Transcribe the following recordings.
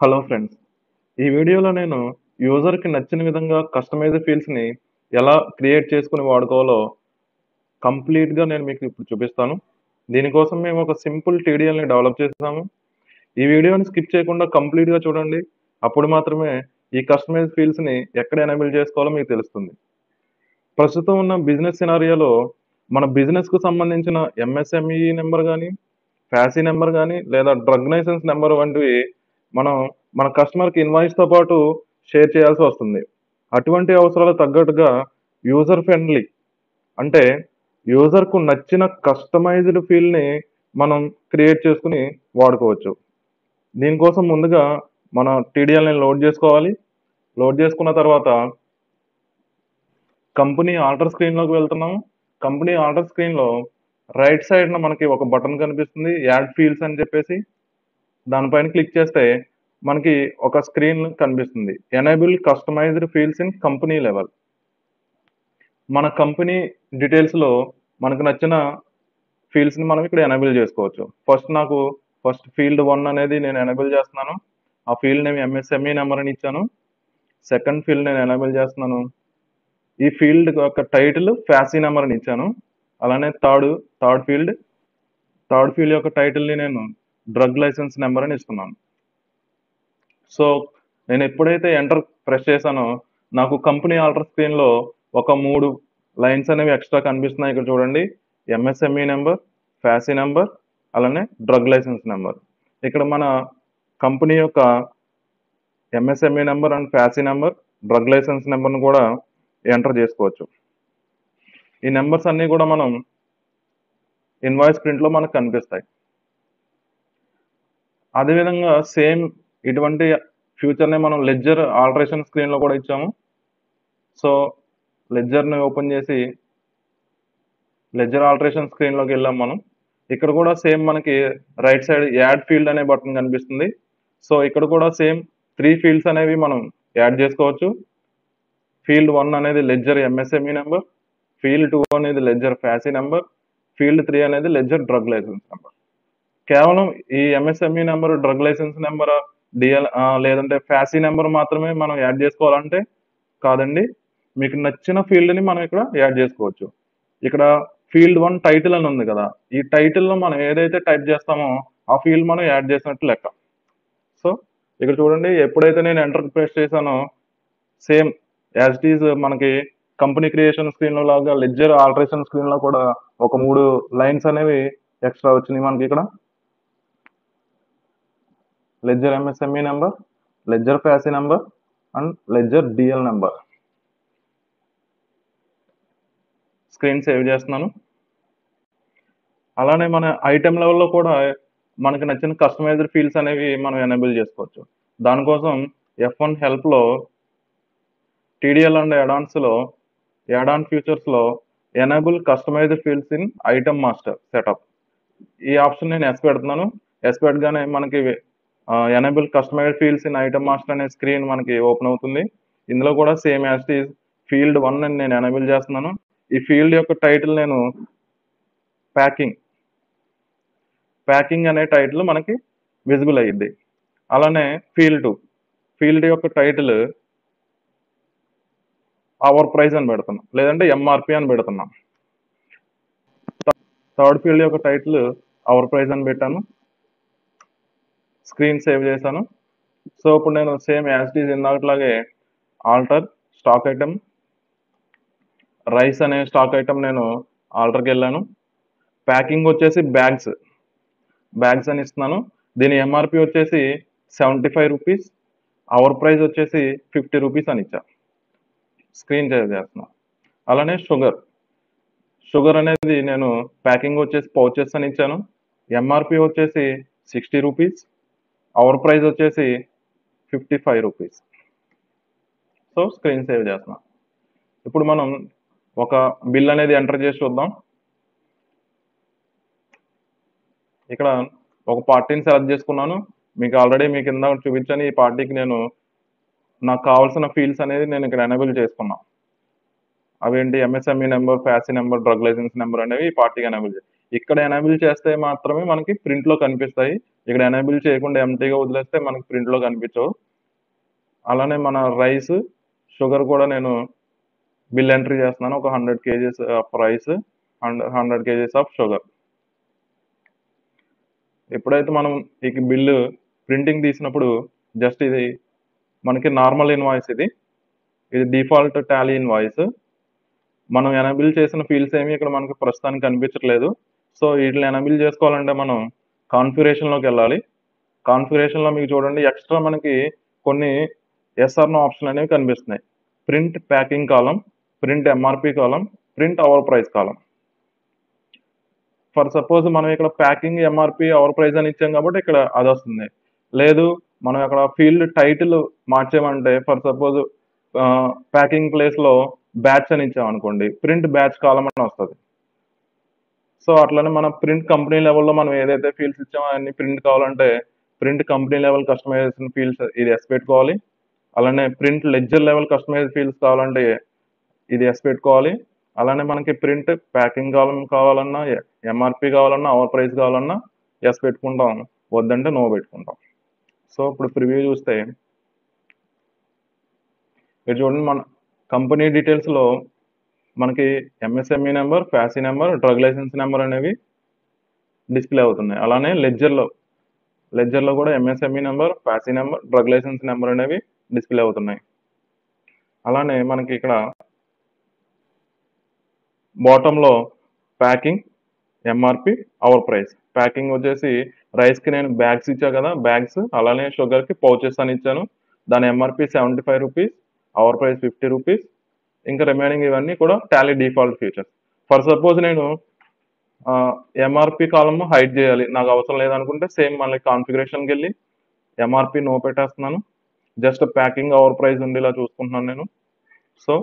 Hello friends. ఈ వీడియోలో నేను యూజర్‌కి నచ్చిన విధంగా కస్టమైజ్డ్ ఫీల్డ్స్‌ని ఎలా క్రియేట్ చేసుకొని వాడుకోవాలో కంప్లీట్‌గా నేను మీకు ఇప్పుడు చూపిస్తాను. దీనికోసం మేము ఒక సింపుల్ టీడీఎల్‌ని డెవలప్ చేసాము. ఈ వీడియోని స్కిప్ చేయకుండా కంప్లీట్‌గా చూడండి. అప్పుడు మాత్రమే ఈ కస్టమైజ్డ్ ఫీల్డ్స్‌ని ఎక్కడ ఎనేబుల్ చేసుకోవాలో మీకు తెలుస్తుంది. ప్రస్తుతం ఉన్న బిజినెస్ సినారియోలో మన బిజినెస్‌కు సంబంధించిన ఎంఎస్ఎంఈ నంబర్ గాని, ఫ్యాసీ నంబర్ గాని, లేదా డ్రగ్ లైసెన్స్ నంబర్ వంటివి మనం మన కస్టమర్‌కి ఇన్వాయిస్‌తో పాటు షేర్ చేయాల్సి వస్తుంది. అటువంటి అవసరాలకు తగ్గట్టుగా యూజర్ ఫ్రెండ్లీ అంటే యూజర్‌కు నచ్చిన కస్టమైజ్డ్ ఫీల్డ్‌ని మనం క్రియేట్ చేసుకొని వాడుకోవచ్చు. దీనికోసం ముందుగా మన టీడీఎల్‌ని లోడ్ చేసుకోవాలి. లోడ్ చేసుకున్న తర్వాత కంపెనీ ఆల్టర్ స్క్రీన్‌లోకి వెళ్తున్నాము. కంపెనీ ఆల్టర్ స్క్రీన్‌లో రైట్ సైడ్‌న మనకి ఒక బటన్ కనిపిస్తుంది. యాడ్ ఫీల్డ్స్ అని చెప్పేసి. దానిపైన క్లిక్ చేస్తే మనకి ఒక స్క్రీన్ కనిపిస్తుంది. Enable customized fields in company level. మన కంపెనీ డీటెయిల్స్‌లో మనకు నచ్చిన ఫీల్డ్స్‌ని మనం ఇక్కడ ఎనేబుల్ చేసుకోవచ్చు. ఫస్ట్ ఫీల్డ్ 1 అనేది నేను ఎనేబుల్ చేస్తున్నాను. ఆ ఫీల్డ్ నేమ్ ఎంఎస్ఎంఈ నంబర్ అని ఇచ్చాను. సెకండ్ ఫీల్డ్ నేను ఎనేబుల్ చేస్తున్నాను. ఈ ఫీల్డ్ యొక్క టైటిల్ ఫ్యాసీ నంబర్ అని ఇచ్చాను. అలానే థర్డ్ ఫీల్డ్ యొక్క టైటిల్‌ని నేను డ్రగ్ లైసెన్స్ నంబర్ అని ఇస్తున్నాను. సో, నేను ఎప్పుడైతే ఎంటర్ ప్రెస్ చేశానో నాకు కంపెనీ ఆల్టర్ స్క్రీన్‌లో ఒక 3 లైన్స్ అనేవి ఎక్స్ట్రా కనిపిస్తున్నాయి. ఇక్కడ చూడండి. ఎంఎస్ఎంఈ నంబర్, ఫ్యాసీ నంబర్, అలానే డ్రగ్ లైసెన్స్ నంబర్. ఇక్కడ మన కంపెనీ యొక్క MSME number and FSSAI number, drug licence నంబర్‌ని కూడా ఎంటర్ చేసుకోవచ్చు. ఈ నంబర్స్ అన్నీ కూడా మనం ఇన్వాయిస్ ప్రింట్‌లో మనకు కనిపిస్తాయి. అదేవిధంగా సేమ్ ఇటువంటి ఫ్యూచర్‌నే మనం లెడ్జర్ ఆల్టరేషన్ స్క్రీన్‌లో కూడా ఇచ్చాము. సో, లెడ్జర్‌ని ఓపెన్ చేసి లెడ్జర్ ఆల్టరేషన్ స్క్రీన్‌లోకెళ్ళాం మనం. ఇక్కడ కూడా సేమ్ మనకి రైట్ సైడ్ యాడ్ ఫీల్డ్ అనే బటన్ కనిపిస్తుంది. సో, ఇక్కడ కూడా సేమ్ 3 ఫీల్డ్స్ అనేవి మనం యాడ్ చేసుకోవచ్చు. ఫీల్డ్ 1 అనేది లెడ్జర్ ఎంఎస్ఎంఈ నంబర్, ఫీల్డ్ 2 అనేది లెడ్జర్ ఫ్యాసీ నంబర్, ఫీల్డ్ 3 అనేది లెడ్జర్ డ్రగ్ లైసెన్స్ నంబర్. కేవలం ఈ MSME number, drug licence number, లేదంటే ఫ్యాసీ నంబర్ మాత్రమే మనం యాడ్ చేసుకోవాలంటే కాదండి. మీకు నచ్చిన ఫీల్డ్‌ని మనం ఇక్కడ యాడ్ చేసుకోవచ్చు. ఇక్కడ ఫీల్డ్ 1 టైటిల్ అని ఉంది కదా! ఈ టైటిల్‌లో మనం ఏదైతే టైప్ చేస్తామో ఆ ఫీల్డ్ మనం యాడ్ చేసినట్టు లెక్క. సో, ఇక్కడ చూడండి ఎప్పుడైతే నేను ఎంటర్ ప్రెస్ చేశానో సేమ్ యాజ్ ఇట్ ఈజ్ మనకి కంపెనీ క్రియేషన్ స్క్రీన్‌లో లాగా లెడ్జర్ ఆల్టరేషన్ స్క్రీన్‌లో కూడా ఒక 3 లైన్స్ అనేవి ఎక్స్ట్రా వచ్చినాయి మనకిక్కడ. Ledger MSME number, ledger FSSAI number and ledger DL number. Screen save చేస్తున్నాను. అలానే మన ఐటెమ్ లెవెల్‌లో కూడా మనకు నచ్చిన కస్టమైజ్డ్ ఫీల్డ్స్ అనేవి మనం ఎనేబుల్ చేసుకోవచ్చు. దానికోసం F1 హెల్ప్‌లో టీడీఎల్ అండ్ యాడ్ ఆన్ ఫీచర్స్‌లో enable customized fields in item master setup. ఈ ఆప్షన్ నేను యెస్ పెడుతున్నాను. యెస్ పెట్టగానే మనకి enable customized fields in item master అనే స్క్రీన్ మనకి ఓపెన్ అవుతుంది. ఇందులో కూడా same as it is field 1 అని నేను ఎనేబుల్ చేస్తున్నాను. ఈ ఫీల్డ్ యొక్క టైటిల్ నేను ప్యాకింగ్ అనే టైటిల్ మనకి విజిబుల్ అయ్యిద్ది. అలానే ఫీల్డ్ యొక్క టైటిల్ అవర్ ప్రైస్ అని పెడుతున్నాం. లేదంటే ఎంఆర్‌పీ అని పెడుతున్నాం. థర్డ్ ఫీల్డ్ యొక్క టైటిల్ అవర్ ప్రైస్ అని పెట్టాను. స్క్రీన్ సేవ్ చేశాను. సో, ఇప్పుడు నేను సేమ్ యాజ్ ఇట్ ఈజ్ ఇందాకట్లాగే ఆల్టర్ స్టాక్ ఐటెమ్ రైస్ అనే స్టాక్ ఐటెమ్ నేను ఆల్టర్‌కెళ్ళాను. ప్యాకింగ్ వచ్చేసి బ్యాగ్స్ అని ఇస్తున్నాను. దీని ఎంఆర్‌పీ వచ్చేసి రూ. 75. అవర్ ప్రైస్ వచ్చేసి రూ. 50 అని ఇచ్చా. స్క్రీన్ సేవ్ చేస్తున్నా. అలానే షుగర్ అనేది నేను ప్యాకింగ్ వచ్చేసి పౌచెస్ అని ఇచ్చాను. ఎంఆర్‌పీ వచ్చేసి రూ. 60. అవర్ ప్రైస్ వచ్చేసి రూ. 55. సో, స్క్రీన్ సేవ్ చేస్తున్నా. ఇప్పుడు మనం ఒక బిల్ అనేది ఎంటర్ చేసి చూద్దాం. ఇక్కడ ఒక పార్టీని సెలెక్ట్ చేసుకున్నాను. మీకు ఇందాక చూపించాను. ఈ పార్టీకి నాకు కావాల్సిన ఫీల్డ్స్ అనేది నేను ఇక్కడ ఎనేబుల్ చేసుకున్నా. అవేంటి MSME number, FSSAI number, drug licence number అనేవి ఈ పార్టీకి ఎనేబుల్ ఇక్కడ ఎనేబుల్ చేస్తే మాత్రమే మనకి ప్రింట్‌లో కనిపిస్తాయి. ఇక్కడ ఎనేబుల్ చేయకుండా ఎంటీగా వదిలేస్తే మనకి ప్రింట్లో కనిపించవు. అలానే మన రైస్, షుగర్ కూడా నేను బిల్ ఎంట్రీ చేస్తున్నాను. ఒక 100 kgs of rice and 100 kgs of sugar. ఎప్పుడైతే మనం ఈ బిల్లు ప్రింటింగ్ తీసినప్పుడు జస్ట్ ఇది మనకి నార్మల్ ఇన్వాయిస్ ఇది డిఫాల్ట్ టాలీ ఇన్వాయిస్. మనం ఎనేబుల్ చేసిన ఫీల్డ్స్ ఏమి ఇక్కడ మనకి ప్రస్తుతానికి కనిపించట్లేదు. సో వీటిని ఎనేబుల్ చేసుకోవాలంటే మనం కాన్ఫిగరేషన్లోకి వెళ్ళాలి. కాన్ఫిగరేషన్లో మీకు చూడండి ఎక్స్ట్రా మనకి కొన్ని ఎస్ఆర్ నో ఆప్షన్ అనేవి కనిపిస్తున్నాయి. Print packing column, print MRP column, print our price column. For suppose మనం ఇక్కడ ప్యాకింగ్ ఎంఆర్పి అవర్ ప్రైస్ అని ఇచ్చాం కాబట్టి ఇక్కడ అది వస్తుంది. లేదు మనం అక్కడ ఫీల్డ్ టైటిల్ మార్చామంటే ఫర్ సపోజ్ ప్యాకింగ్ ప్లేస్లో బ్యాచ్ అని ఇచ్చాం అనుకోండి, ప్రింట్ బ్యాచ్ కాలం అని వస్తుంది. సో అట్లనే మన ప్రింట్ కంపెనీ లెవెల్లో మనం ఏదైతే ఫీల్డ్స్ ఇచ్చామో అన్ని ప్రింట్ కావాలంటే print company level customization fields ఇది ఎస్ పెట్టుకోవాలి. అలానే print ledger level customize fields కావాలంటే ఇది ఎస్ పెట్టుకోవాలి. అలానే మనకి ప్రింట్ ప్యాకింగ్ కాలం కావాలన్నా, ఎంఆర్పి కావాలన్నా, అవర్ ప్రైస్ కావాలన్నా ఎస్ పెట్టుకుంటాం, వద్దంటే నో పెట్టుకుంటాం. సో ఇప్పుడు ప్రివ్యూ చూస్తే మీరు చూడండి మన కంపెనీ డీటెయిల్స్లో మనకి MSME number, FSSAI number, drug licence number అనేవి డిస్ప్లే అవుతున్నాయి. అలానే లెడ్జర్లో కూడా MSME number, FSSAI number, drug licence number అనేవి డిస్ప్లే అవుతున్నాయి. అలానే మనకి ఇక్కడ బాటంలో packing, MRP, our price. Packing వచ్చేసి రైస్కి నేను బ్యాగ్స్ ఇచ్చా కదా, బ్యాగ్స్. అలానే షుగర్కి పౌచెస్ అని ఇచ్చాను. దాని MRP 75 rupees, our price 50 rupees. ఇంకా రిమైనింగ్ ఇవన్నీ కూడా Tally default features. For suppose నేను ఎంఆర్పి కాలమ్ హైడ్ చేయాలి, నాకు అవసరం లేదనుకుంటే సేమ్ మళ్ళీ కాన్ఫిగరేషన్కి వెళ్ళి ఎంఆర్పి నో పెట్టేస్తున్నాను. జస్ట్ ప్యాకింగ్ అవర్ ప్రైస్ ఉండేలా చూసుకుంటున్నాను నేను. సో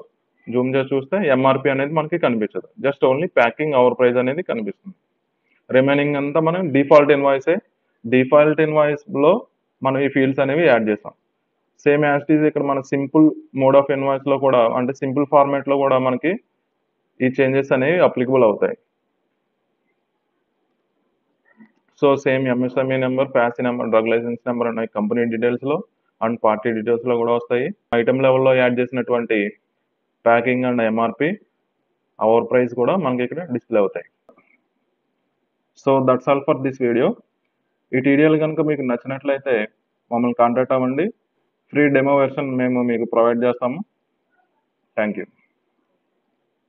జూమ్ చేసి చూస్తే ఎంఆర్పి అనేది మనకి కనిపించదు, just only packing our price అనేది కనిపిస్తుంది. రిమైనింగ్ అంతా మనం డిఫాల్ట్ ఇన్వాయిసే. డిఫాల్ట్ ఇన్వాయిస్లో మనం ఈ ఫీల్డ్స్ అనేవి యాడ్ చేస్తాం. సేమ్ యాజ్ ఇట్ ఈజ్ ఇక్కడ మన సింపుల్ మోడ్ ఆఫ్ ఇన్వాయిస్లో కూడా, అంటే సింపుల్ ఫార్మాట్లో కూడా మనకి ఈ చేంజెస్ అనేవి అప్లికబుల్ అవుతాయి. So same MSME number, FSSAI number, drug licence number అనేవి కంపెనీ డీటెయిల్స్లో అండ్ పార్టీ డీటెయిల్స్లో కూడా వస్తాయి. ఐటమ్ లెవెల్లో యాడ్ చేసినటువంటి packing and MRP, our price కూడా మనకి ఇక్కడ డిస్ప్లే అవుతాయి. So that's all for this video. ఈ ట్యూటోరియల్ కనుక మీకు నచ్చినట్లయితే మమ్మల్ని కాంటాక్ట్ అవ్వండి. ఫ్రీ డెమో వెర్షన్ మేము మీకు ప్రొవైడ్ చేస్తాము. Thank you.